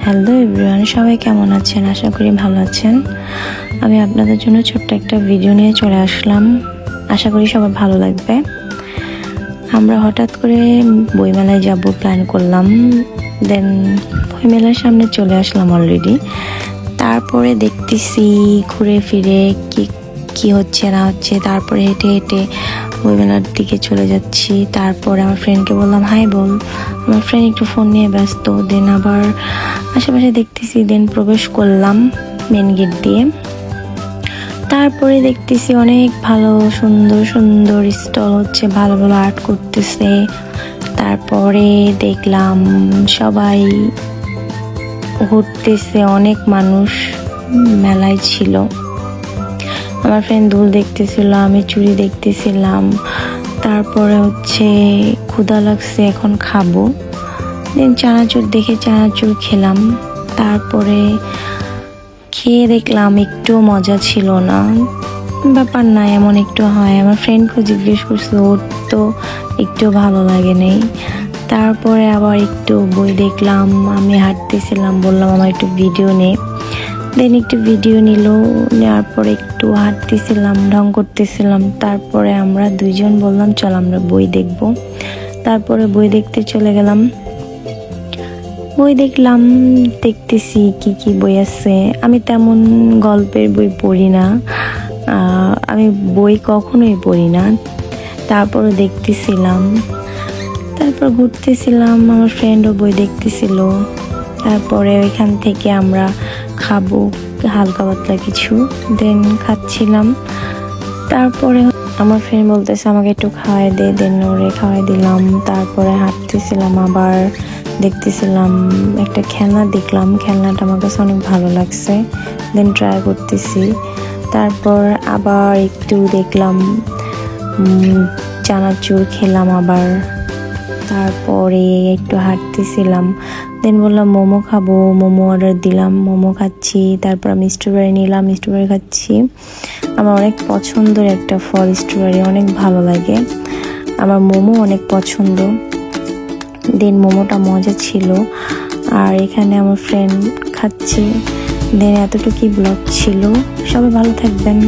Hello everyone, সবাই কেমন আছেন? আশা করি ভালো আছেন। আমি আপনাদের জন্য ছোট্ট একটা ভিডিও নিয়ে চলে আসলাম। আশা করি সবার ভালো লাগবে। আমরা হঠাৎ করে বইমেলায় যাব প্ল্যান করলাম, দেন বইমেলার সামনে চলে আসলাম অলরেডি। তারপরে দেখতেছি ঘুরে ফিরে কি হচ্ছে না হচ্ছে। তারপরে হেঁটে হেঁটে বইমেলার দিকে চলে যাচ্ছি। তারপরে আমার ফ্রেন্ডকে বললাম হাই বল। আমার ফ্রেন্ড একটু ফোন নিয়ে ব্যস্ত। দেন আবার আশেপাশে দেখতেছি, দেন প্রবেশ করলাম মেন গেট দিয়ে। তারপরে দেখতেছি অনেক ভালো সুন্দর সুন্দর স্টল হচ্ছে, ভালো ভালো আর্ট করতেছে। তারপরে দেখলাম সবাই ঘুরতেছে, অনেক মানুষ মেলায় ছিল। আমার ফ্রেন্ড দুল দেখতেছিল, আমি চুড়ি দেখতেছিলাম। তারপরে ক্ষুধা লাগছে, এখন খাবো। দেন চানাচুর দেখে চানাচুর খেলাম। তারপরে খেয়ে দেখলাম একটু মজা ছিল না। ব্যাপার না, এমন একটু হয়। আমার ফ্রেন্ডকে জিজ্ঞেস করছে, ওর তো একটু ভালো লাগে নাই। তারপরে আবার একটু বই দেখলাম। আমি হাঁটতেছিলাম, বললাম আমার একটু ভিডিও নে। দেন একটু ভিডিও নিল, নেওয়ার পরে একটু হাঁটতেছিলাম, ঢং করতেছিলাম। তারপরে আমরা দুইজন বললাম চল আমরা বই দেখব। তারপরে বই দেখতে চলে গেলাম। বই দেখলাম, দেখতেছি কি কি বই আছে। আমি তেমন গল্পের বই পড়ি না, আমি বই কখনোই পড়ি না। তারপরে দেখতেছিলাম, তারপর ঘুরতেছিলাম। আমার ফ্রেন্ডও বই দেখতেছিল। তারপরে ওইখান থেকে আমরা খাবো হালকা পাতলা কিছু, দেন খাচ্ছিলাম। তারপরে আমার ফ্রেন্ড বলতেছে আমাকে একটু খাওয়াই দে, দেন ওরে খাওয়াই দিলাম। তারপরে হাঁটতেছিলাম, আবার দেখতেছিলাম একটা খেলনা দেখলাম। খেলনাটা আমার কাছে অনেক ভালো লাগছে, দেন ট্রাই করতেছি। তারপর আবার একটু দেখলাম, চানাচুর খেলাম আবার। তারপরে একটু হাঁটতেছিলাম, দেন বললাম মোমো খাবো, মোমো অর্ডার দিলাম, মোমো খাচ্ছি। তারপর আমি স্ট্রবেরি নিলাম, স্ট্রবেরি খাচ্ছি। আমার অনেক পছন্দের একটা ফল স্ট্রবেরি, অনেক ভালো লাগে। আমার মোমো অনেক পছন্দ। দেন মোমোটা মজা ছিল। আর এখানে আমার ফ্রেন্ড খাচ্ছে। দেন এতটুকুই ব্লগ ছিল। সবাই ভালো থাকবেন।